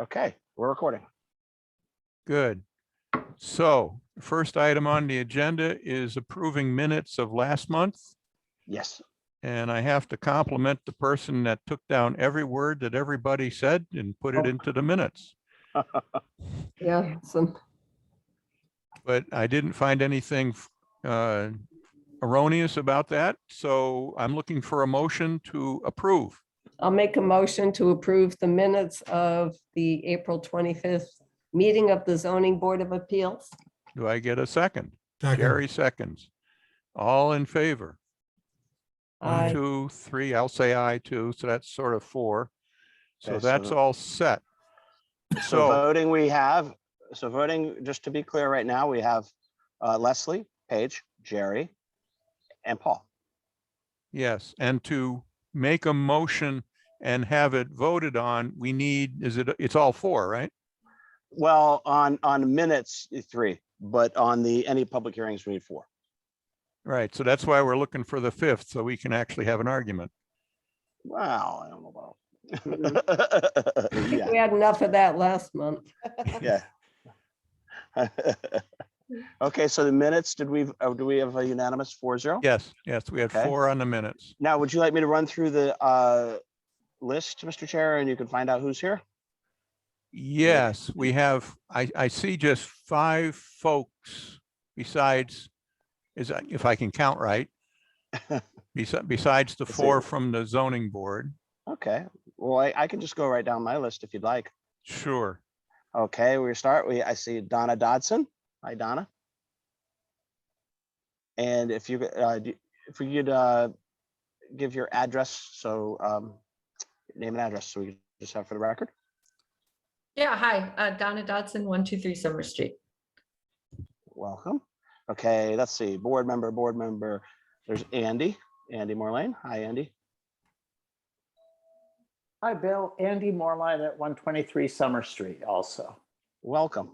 Okay, we're recording. Good. So first item on the agenda is approving minutes of last month. Yes. And I have to compliment the person that took down every word that everybody said and put it Oh. into the minutes. Yeah, some, But I didn't find anything erroneous about that. So I'm looking for a motion to approve. I'll make a motion to approve the minutes of the April 25th meeting of the Zoning Board of Appeals. Do I get a second? Second. Jerry seconds. All in favor? One, Aye. 2, 3, I'll say aye too. So that's sort of 4. So Okay, that's so- all set. So voting we have, so voting, just to be clear right now, we have Leslie, Paige, Jerry, and Paul. Yes, and to make a motion and have it voted on, we need, it's all 4, right? Well, on minutes, 3, but on any public hearings, we need 4. Right, so that's why we're looking for the 5th, so we can actually have an argument. Wow, I don't know about. I think we Yeah, had enough of that last month. yeah. Okay, so the minutes, do we have a unanimous 4-0? Yes, we had Okay. 4 on the minutes. Now, would you like me to run through the list, Mr. Chair, and you can find out who's here? Yes, we have, I see just 5 folks besides, if I can count right, besides the Let's see. 4 from the zoning board. Okay, well, I can just go right down my list if you'd like. Sure. Okay, we start, I see Donna Dodson. Hi, Donna. And if you could give your address, so name and address, so we can just have for the record. Yeah, hi, Donna Dodson, 123 Summer Street. Welcome. Okay, let's see, board member. There's Andy Morlane. Hi, Andy. Hi, Bill. Andy Moreline at 123 Summer Street also. Welcome.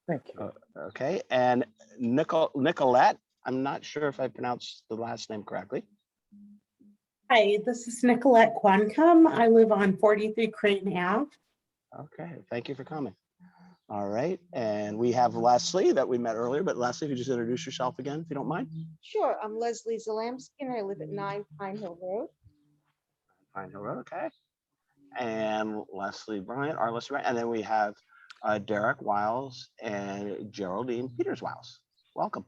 Thank you. Okay, and Nicolette. I'm not sure if I pronounced the last name correctly. Hi, this is Nicolette Quancom. I live on 43 Creighton Ave. Okay, thank you for coming. All right, and we have Leslie that we met earlier, but Leslie, if you just introduce yourself again, if you don't mind. Sure, I'm Leslie Zelamsky and I live at 9 Pine Hill Road. Pine Hill Road, okay. And Leslie Bryant, and then we have Derek Wiles and Geraldine Peters Wiles. Welcome.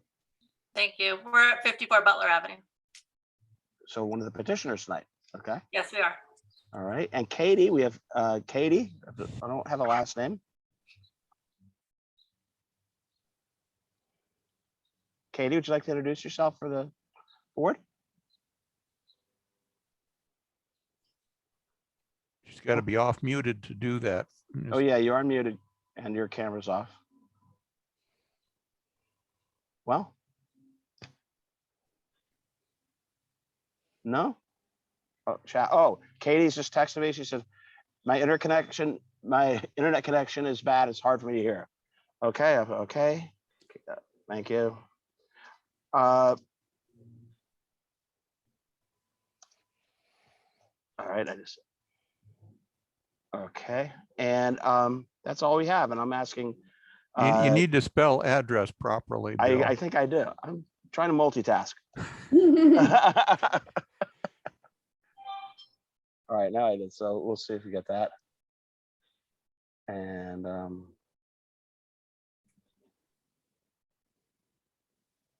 Thank you. We're at 54 Butler Avenue. So one of the petitioners tonight, okay? Yes, we are. All right, and Katie, we have Katie, I don't have a last name. Katie, would you like to introduce yourself for the board? She's got to be off muted to do that. Oh yeah, you're unmuted and your camera's off. Well. No? Oh, chat. Oh, Katie's just texted me. She said, my internet connection is bad. It's hard for me to hear. Okay, okay. Thank you. All right, okay, and that's all we have, and I'm asking. You need to spell address properly. Bill. I think I do. I'm trying to multitask. All right, now I did. So we'll see if we get that. And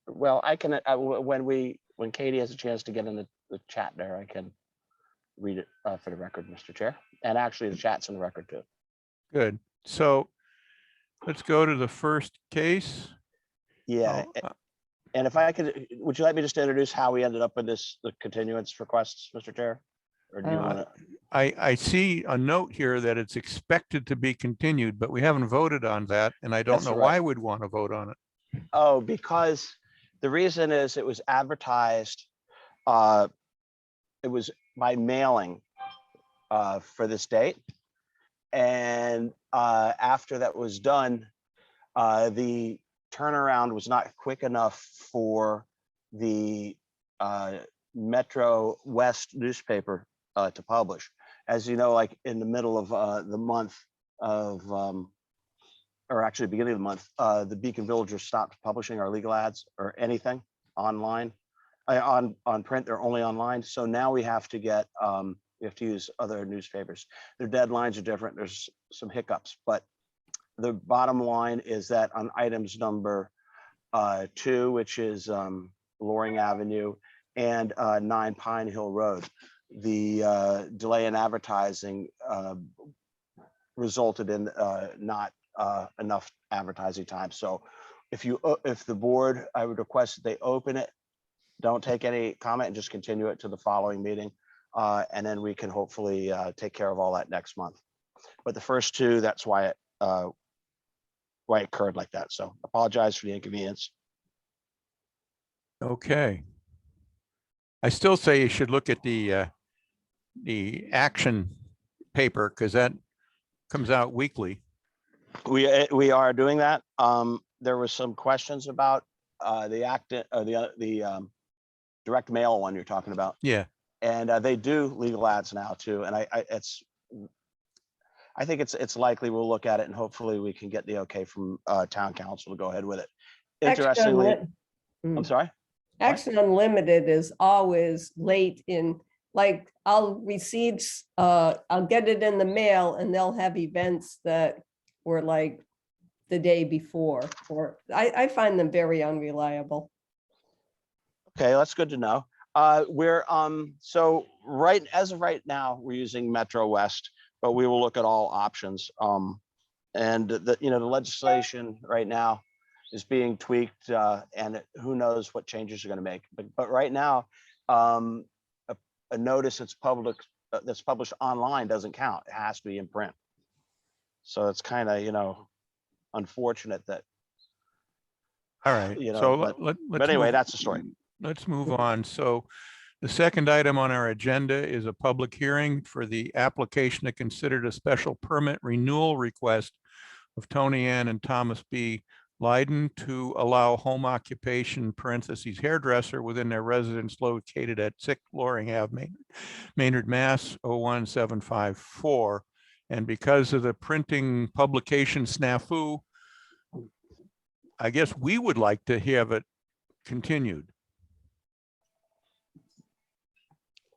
well, I can when Katie has a chance to get in the chat there, I can read it for the record, Mr. Chair. And actually, the chat's in the record too. Good. So let's go to the first case. Yeah. Oh, And if I could, would you like me just to introduce how we ended up with the continuance requests, Mr. Chair? Or do you want to? I see a note here that it's expected to be continued, but we haven't voted on that, and I don't That's know right. why we'd want to vote on it. Oh, because the reason is it was advertised, it was by mailing for this date. And after that was done, the turnaround was not quick enough for the Metro West newspaper to publish. As you know, like in the middle of the month, or actually beginning of the month, the Beacon Villagers stopped publishing our legal ads or anything online. On print, they're only online. So now we have to get, we have to use other newspapers. Their deadlines are different. There's some hiccups, but the bottom line is that on items number 2, which is Loring Avenue and 9 Pine Hill Road, the delay in advertising resulted in not enough advertising time. So if the board, I would request that they open it, don't take any comment, and just continue it to the following meeting. And then we can hopefully take care of all that next month. But the first 2, that's why it occurred like that. So apologize for the inconvenience. Okay. I still say you should look at the action paper because that comes out weekly. We are doing that. There was some questions about the direct mail one you're talking about. Yeah. And they do legal ads now too. And I think it's likely we'll look at it and hopefully we can get the okay from town council to go ahead with it. Interestingly, I'm sorry. Action Unlimited is always late in, like, I'll get it in the mail and they'll have events that were like the day before, or I find them very unreliable. Okay, that's good to know. We're so as of right now, we're using Metro West, but we will look at all options. And the legislation right now is being tweaked, and who knows what changes are going to make. But right now, a notice that's published online doesn't count. It has to be in print. So it's kind of unfortunate that. All right. So let's anyway, move- that's the story. Let's move on. So the second item on our agenda is a public hearing for the application to consider a special permit renewal request of Tony Ann and Thomas B. Leiden to allow home occupation (parentheses) hairdresser within their residence located at 6 Loring Ave, Maynard, Mass. 01754. And because of the printing publication snafu, I guess we would like to have it continued.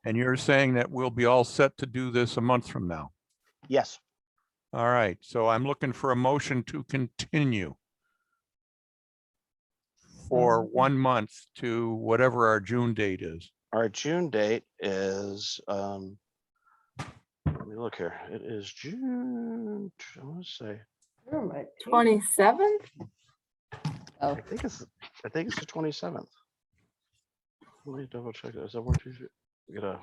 And you're saying that we'll be all set to do this a month from now. Yes. All right, so I'm looking for a motion to continue for 1 month to whatever our June date is. Our June date is, let me look here. It is June, I want to say, 27th? Oh, I think it's the 27th. Let me double check. Is that what you gotta?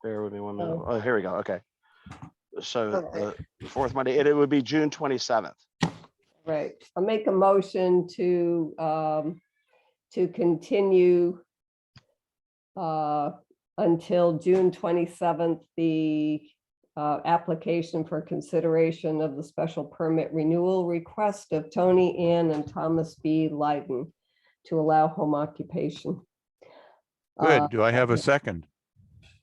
Bear with me 1 minute. Oh, here we go. Okay. So the fourth Monday, it would be June 27th. right. I'll make a motion to continue until June 27th, the application for consideration of the special permit renewal request of Tony Ann and Thomas B. Leiden to allow home occupation. Good. Do I have a second?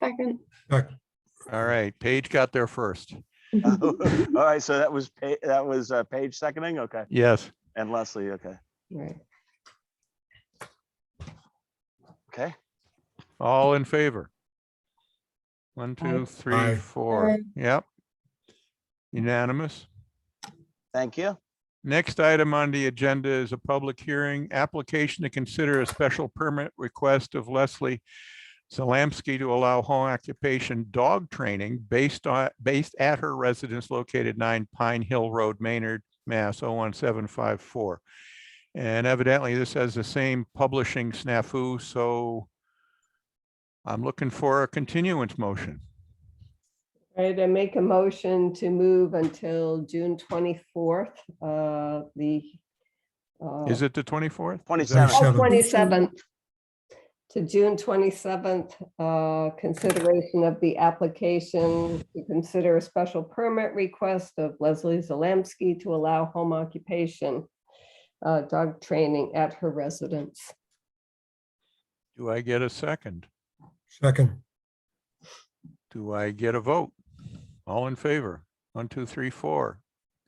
Second. All right, Paige got there first. All right. So that was Paige seconding. Okay. Yes. And Leslie. Okay. Right. Okay. All in favor? 1, 2, 3, 4. Aye. Yep. Unanimous. Thank you. Next item on the agenda is a public hearing, application to consider a special permit request of Leslie Zalamski to allow home occupation dog training based at her residence located 9 Pine Hill Road, Maynard, Mass. 01754. And evidently this has the same publishing snafu, so I'm looking for a continuance motion. Right, I make a motion to move until June 24th, Is it the 24th? 27th. 27th. To June 27th, consideration of the application to consider a special permit request of Leslie Zalamski to allow home occupation dog training at her residence. Do I get a second? Second. Do I get a vote? All in favor? 1, 2, 3, 4.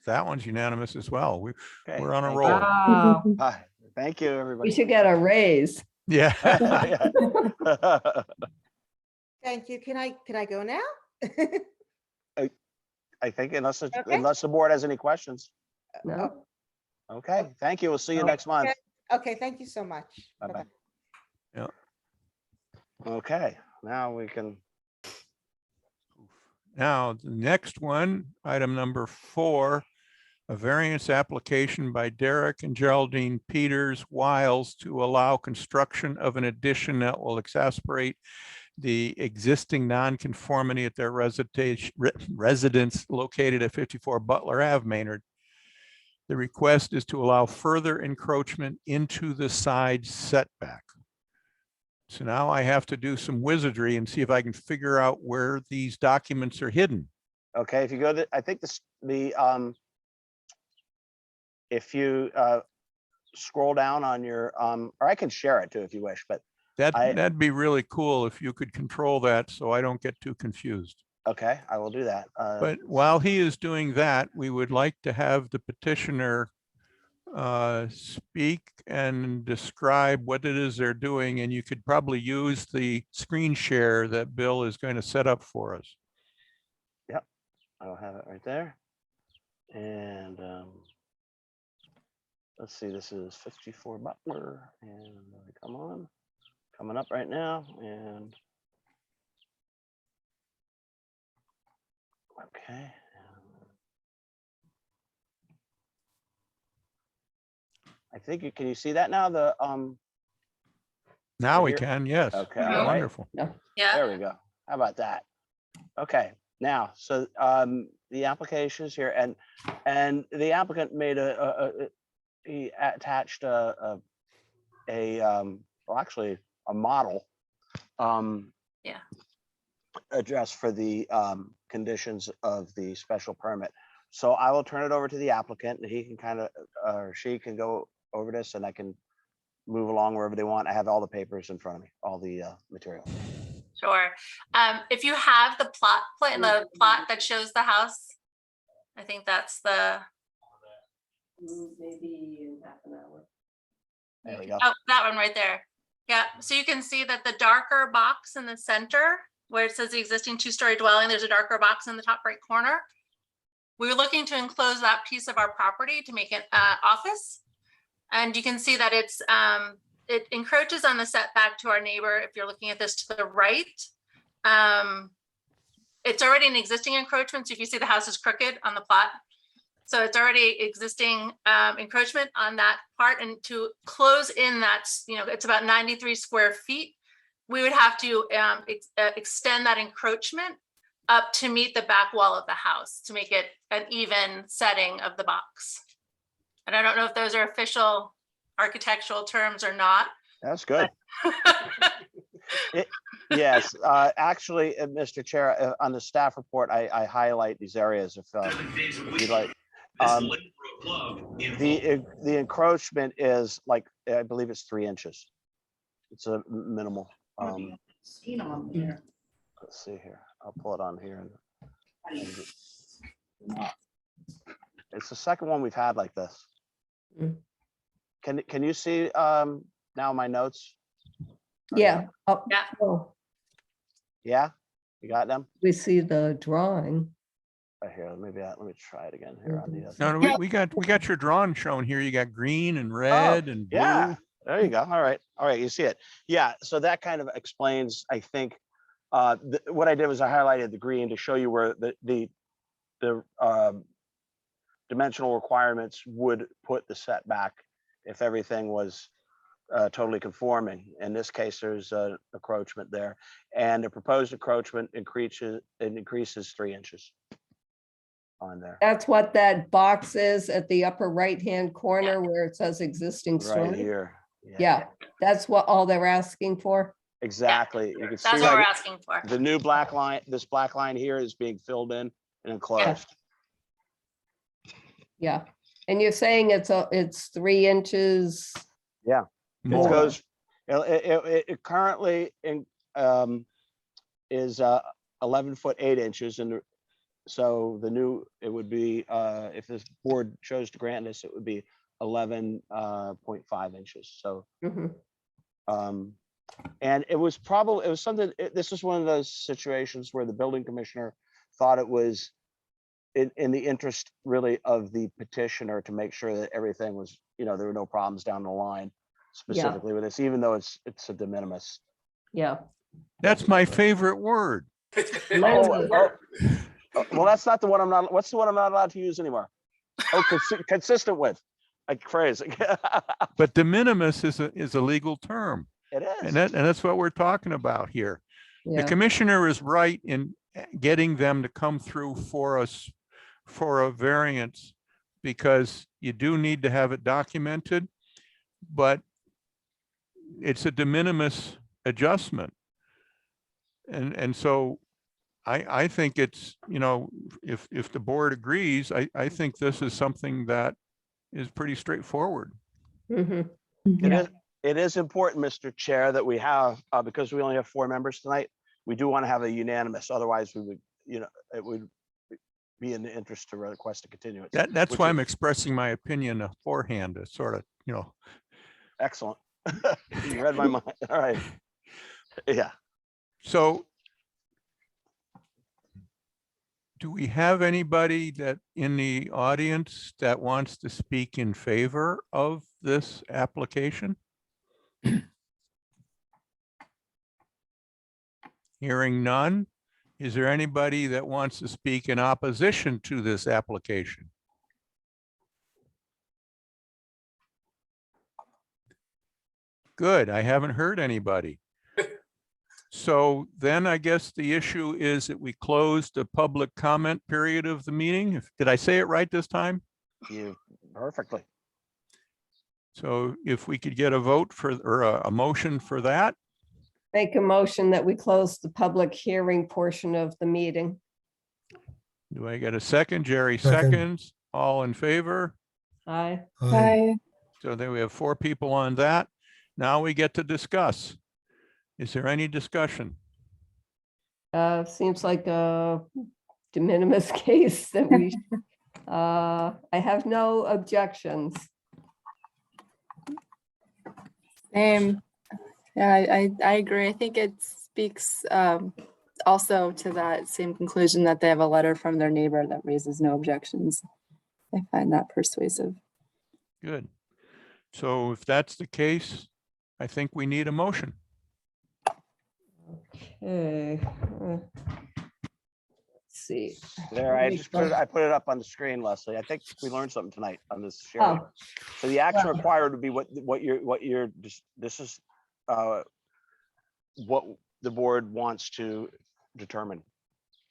That one's unanimous as well. Okay, We're on a thank roll. you. Wow, Hi, thank you, we everybody. should get a raise. Yeah. Thank you. Can I go now? I think unless, Okay. unless the board has any questions. No? Okay, thank you. We'll see you No. next month. Okay, thank you so much. Bye-bye. Yeah. Okay, now we can, Now, the next one, item number 4, a variance application by Derek and Geraldine Peters Wiles to allow construction of an addition that will exacerbate the existing nonconformity at their residence located at 54 Butler Ave, Maynard. The request is to allow further encroachment into the side setback. So now I have to do some wizardry and see if I can figure out where these documents are hidden. okay, if you go to, I think if you scroll down on your, or I can share it too if you wish, but That'd be really cool if you could control that so I don't get too confused. okay, I will do that. But while he is doing that, we would like to have the petitioner speak and describe what it is they're doing, and you could probably use the screen share that Bill is going to set up for us. I'll have it right there. And let's see, this is 54 Butler, and come on, coming up right now, and okay. I think you, can you see that now? The Now we here? can, yes. Okay, Mhm. all right. Wonderful. Yeah, There we go. How about that? Okay, now, so the application is here, and the applicant made he attached well, actually a model Yeah. address for the conditions of the special permit. So I will turn it over to the applicant, and he can kind of, or she can go over this, and I can move along wherever they want. I have all the papers in front of me, all the material. sure. If you have the plot plan, the plot that shows the house, I think that's the, Maybe in half an hour. There we go. oh, that one right there. Yeah, so you can see that the darker box in the center where it says the existing 2-story dwelling, there's a darker box in the top right corner. We were looking to enclose that piece of our property to make it office. And you can see that it encroaches on the setback to our neighbor. If you're looking at this to the right, it's already an existing encroachment. So if you see the house is crooked on the plot, so it's already existing encroachment on that part. And to close in that, it's about 93 square feet. We would have to extend that encroachment up to meet the back wall of the house to make it an even setting of the box. And I don't know if those are official architectural terms or not. That's good. Yes, actually, Mr. Chair, on the staff report, I highlight these areas if you'd like. The encroachment is like, I believe it's 3 inches. It's a minimal. Let's see here. I'll pull it on here. It's the second one we've had like this. Mm. Can you see now my notes? Or Yeah. Oh, Yeah. oh, Yeah, you got them? we see the drawing. Right here, let me try it again here on the other. No, we got your drawing shown here. You got green and red and blue. Yeah, there you go. All right, you see it. Yeah, so that kind of explains, I think, what I did was I highlighted the green to show you where the dimensional requirements would put the setback if everything was totally conforming. In this case, there's an encroachment there, and the proposed encroachment increases 3 inches on there. That's what that box is at the upper right-hand corner where it says existing Right story. here. Yeah, that's what all they're asking for. Exactly. You can see That's what we're right, asking for. the new black line, this black line here is being filled in and enclosed. Yeah. And you're saying it's 3 inches. It More. goes, it currently is 11 foot 8 inches, and So the new, it would be, if this board chose to grant this, it would be 11.5 inches. So, Mhm. and it was probably, it was something, this was one of those situations where the building commissioner thought it was in the interest really of the petitioner to make sure that everything was, there were no problems down the line specifically with this, even though it's a de minimis. Yeah. That's my favorite word. Lenses. Well, that's not the one what's the one I'm not allowed to use anymore? Oh, consistent with, like crazy. But de minimis is a legal term. It is. And that's what we're talking about here. The Yeah. commissioner is right in getting them to come through for us for a variance, because you do need to have it documented, but it's a de minimis adjustment. And so I think it's, if the board agrees, I think this is something that is pretty straightforward. Mhm. It is important, Mr. Chair, that we have, because we only have 4 members tonight, we do want to have a unanimous, otherwise we would, it would be in the interest to request a continuance. That's which why is I'm expressing my opinion beforehand, to sort of, excellent. You read my mind. All right. Yeah. so do we have anybody that in the audience that wants to speak in favor of this application? Hearing none. Is there anybody that wants to speak in opposition to this application? Good, I haven't heard anybody. So then I guess the issue is that we close the public comment period of the meeting. Did I say it right this time? You perfectly. So if we could get a vote for, or a motion for that, Make a motion that we close the public hearing portion of the meeting. do I get a second? Jerry Second. seconds, all in favor? Aye. Hi. So then we have 4 people on that. Now we get to discuss. Is there any discussion? Seems like a de minimis case that we, I have no objections. Same. Yeah, I agree. I think it speaks also to that same conclusion that they have a letter from their neighbor that raises no objections. I find that persuasive. Good. So if that's the case, I think we need a motion. Okay. Let's see. There, I just put it up on the screen, Leslie. I think we learned something tonight on this sharing. Oh, So the action required would be this is what the board wants to determine.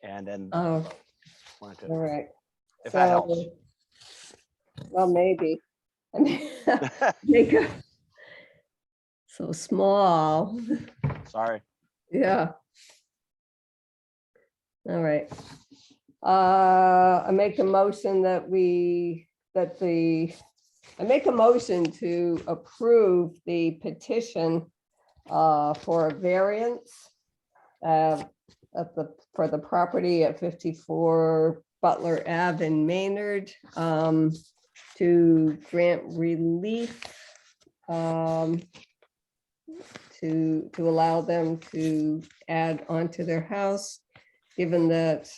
And then oh, want to- all right. if that helps. So, well, maybe. I mean, make a so small. Sorry. Yeah. All right. I make a motion that I make a motion to approve the petition for a variance for the property at 54 Butler Ave in Maynard, to grant relief to allow them to add onto their house, given that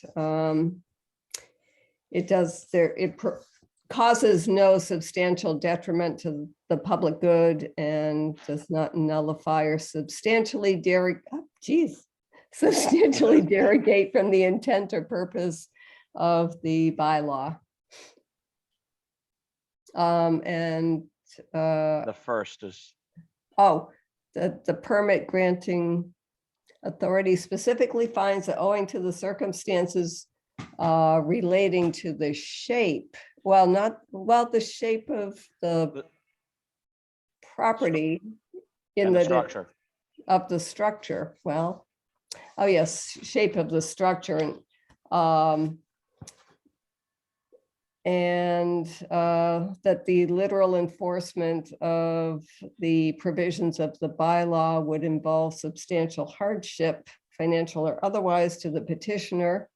it causes no substantial detriment to the public good and does not nullify or substantially substantially derogate from the intent or purpose of the bylaw. The first is, The permit granting authority specifically finds that owing to the circumstances relating to the shape, the shape of the property in and the the structure. of the structure, shape of the structure and that the literal enforcement of the provisions of the bylaw would involve substantial hardship, financial or otherwise, to the petitioner.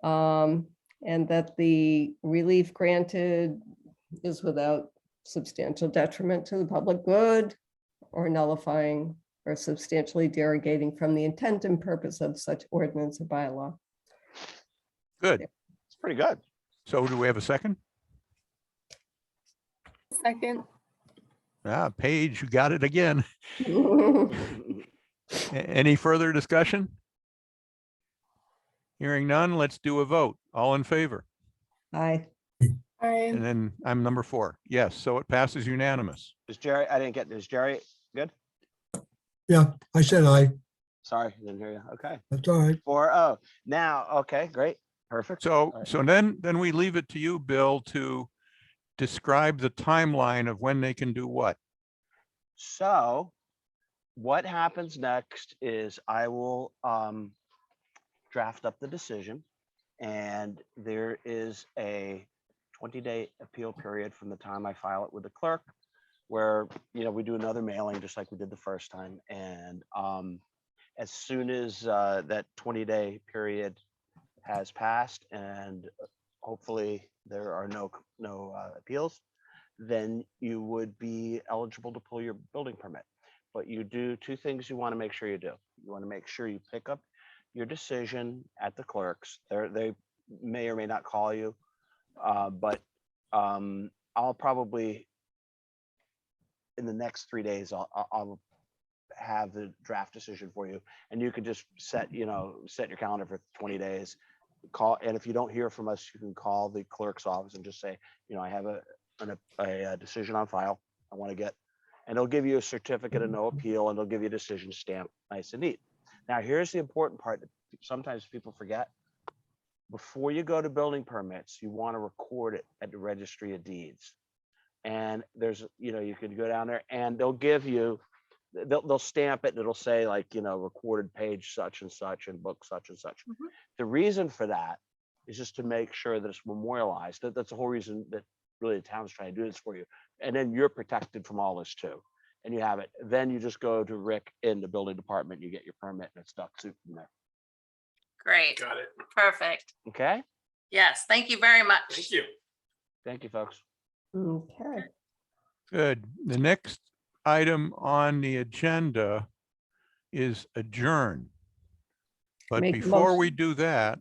And that the relief granted is without substantial detriment to the public good or nullifying or substantially derogating from the intent and purpose of such ordinance or bylaw. Good. It's pretty good. So do we have a second? Second, Paige, you got it again. Any further discussion? Hearing none, let's do a vote. All in favor? Aye. And I, then I'm number 4. Yes, so it passes unanimous. Is Jerry, I didn't get, is Jerry good? Yeah, I said aye. Sorry, I didn't hear you. Okay. That's all right. 4-0. Now, okay, great. Perfect. So, All right. so then we leave it to you, Bill, to describe the timeline of when they can do what. So what happens next is I will draft up the decision, and there is a 20-day appeal period from the time I file it with the clerk, where, you know, we do another mailing just like we did the first time. And as soon as that 20-day period has passed, and hopefully there are no appeals, then you would be eligible to pull your building permit. But you do 2 things you want to make sure you do. You want to make sure you pick up your decision at the clerks. They may or may not call you, but I'll probably, in the next 3 days, I'll have the draft decision for you, and you can just set your calendar for 20 days. Call, and if you don't hear from us, you can call the clerk's office and just say, I have a decision on file I want to get, and they'll give you a certificate of no appeal, and they'll give you a decision stamp, nice and neat. Now, here's the important part that sometimes people forget. Before you go to building permits, you want to record it at the registry of deeds. And there's, you can go down there and they'll give you, they'll stamp it, and it'll say, like, recorded page such and such and book such and such. Mhm. The reason for that is just to make sure that it's memorialized. That's the whole reason that really the town's trying to do this for you. And then you're protected from all this too. And you have it. Then you just go to Rick in the building department, you get your permit, and it's duck soup from there. Great. Got it. Perfect. Okay? Yes, thank you very much. Thank you. Thank you, folks. Okay. Good. The next item on the agenda is adjourn. But Make a before we motion. do that,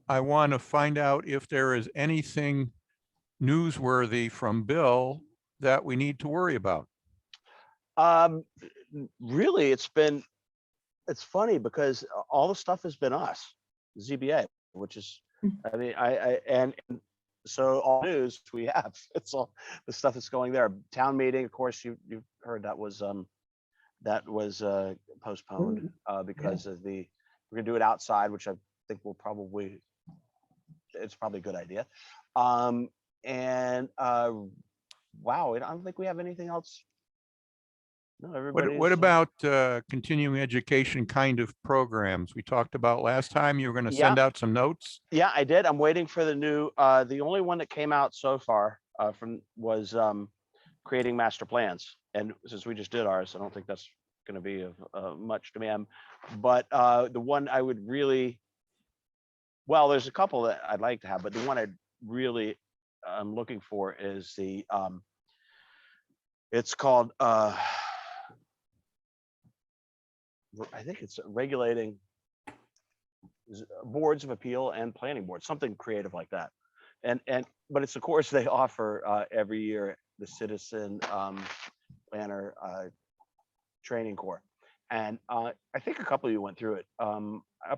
I want to find out if there is anything newsworthy from Bill that we need to worry about. Really, it's funny because all the stuff has been us, ZBA, which is, I mean, and so all news we have, it's all the stuff that's going there. Town meeting, of course, you've heard that was postponed because of we're gonna do it outside, which I think it's probably a good idea. Wow, I don't think we have anything else. No, everybody. What about continuing education kind of programs we talked about last time? You were going to send out some notes? Yeah, I did. I'm waiting for the new, the only one that came out so far was creating master plans. And since we just did ours, I don't think that's going to be of much demand. But the one I would really, well, there's a couple that I'd like to have, but the one I'm looking for is the, it's called, I think it's regulating boards of appeal and planning boards, something creative like that. But it's a course they offer every year, the Citizen Planner Training Corps. And I think a couple of you went through it.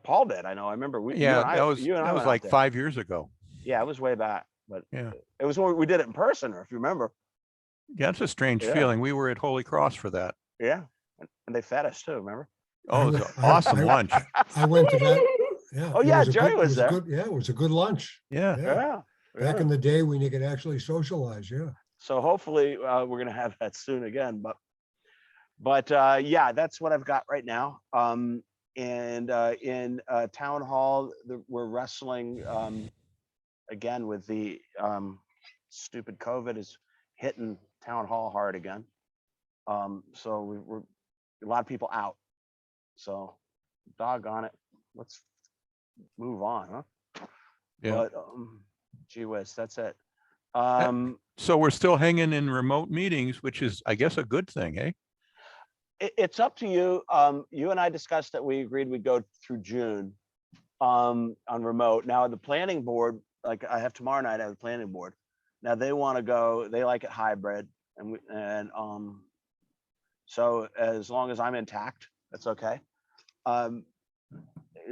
Paul did, I know. I remember That was went out like there. 5 years ago. Yeah, it was way back, but Yeah. it was when we did it in person, or if you remember. Yeah, it's a strange Yeah. feeling. We were at Holy Cross for that. Yeah, and they fed us too, remember? Oh, it was an I- awesome lunch. I went to that. Yeah. Oh, it yeah, was a Jerry good- it was a there. good- Yeah, it was a good lunch. Yeah. Yeah. Back in the day when you could actually socialize. Yeah. So hopefully we're gonna have that soon again, but yeah, that's what I've got right now. And in town hall, we're wrestling again with the stupid COVID is hitting town hall hard again. So we're a lot of people out. So doggone it, let's move on, huh? Yeah. But, gee whiz, that's it. So we're still hanging in remote meetings, which is, I guess, a good thing, eh? It's up to you. You and I discussed that we agreed we'd go through June on remote. Now, the planning board, like I have tomorrow night, I have the planning board. Now they want to go, they like it hybrid so as long as I'm intact, that's okay.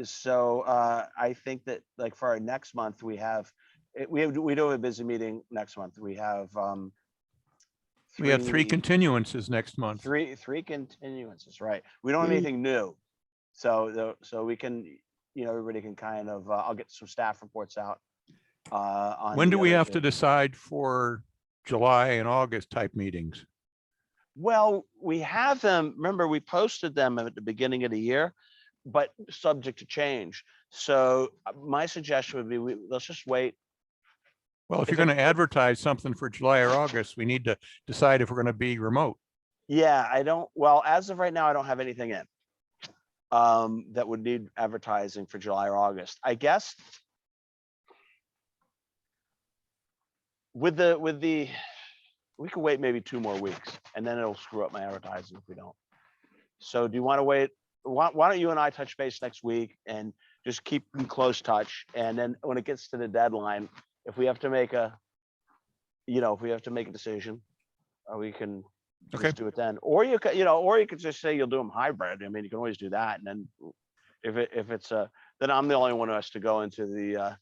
So I think that like for our next month, we do have a busy meeting next month. We have We have three continuances next month. three continuances, right? We don't have anything new. So we can, everybody can kind of, I'll get some staff reports out. When do we have to do? decide for July and August type meetings? Well, we have them, remember, we posted them at the beginning of the year, but subject to change. So my suggestion would be, let's just wait. Well, if If you're going to advertise something for July or August, we need to decide if we're going to be remote. Yeah, well, as of right now, I don't have anything in that would need advertising for July or August. I guess with the, we could wait maybe 2 more weeks and then it'll screw up my advertising if we don't. So do you want to wait? Why don't you and I touch base next week and just keep in close touch? And then when it gets to the deadline, if we have to make a, if we have to make a decision, we can Okay. just do it then. Or you could, or you could just say you'll do them hybrid. I mean, you can always do that. And then if it's then I'm the only one who has to go into the,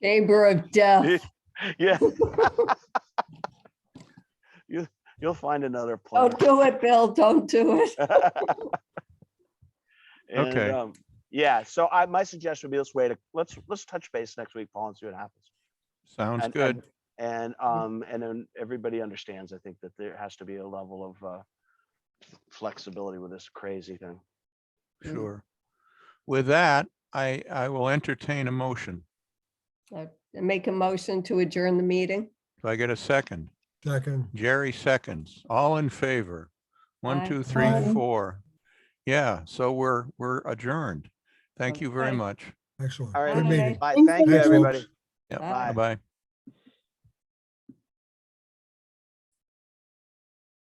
Chamber of Death. yeah. You'll find another plan. Don't do it, Bill. Don't do it. And, Okay. yeah, so my suggestion would be, let's wait, let's touch base next week, Paul, and see what happens. Sounds And- good. And then everybody understands, I think, that there has to be a level of flexibility with this crazy thing. Sure. With that, I will entertain a motion. I make a motion to adjourn the meeting. Do I get a second? Second. Jerry seconds. All in favor? 1, Aye. 2, 3, Aye. 4. Yeah, so we're adjourned. Thank you very Okay. much. Excellent. All right. Good Bye. meeting. Bye, Thanks, thank you, Thanks, everybody. folks. Yep. Bye. Bye-bye.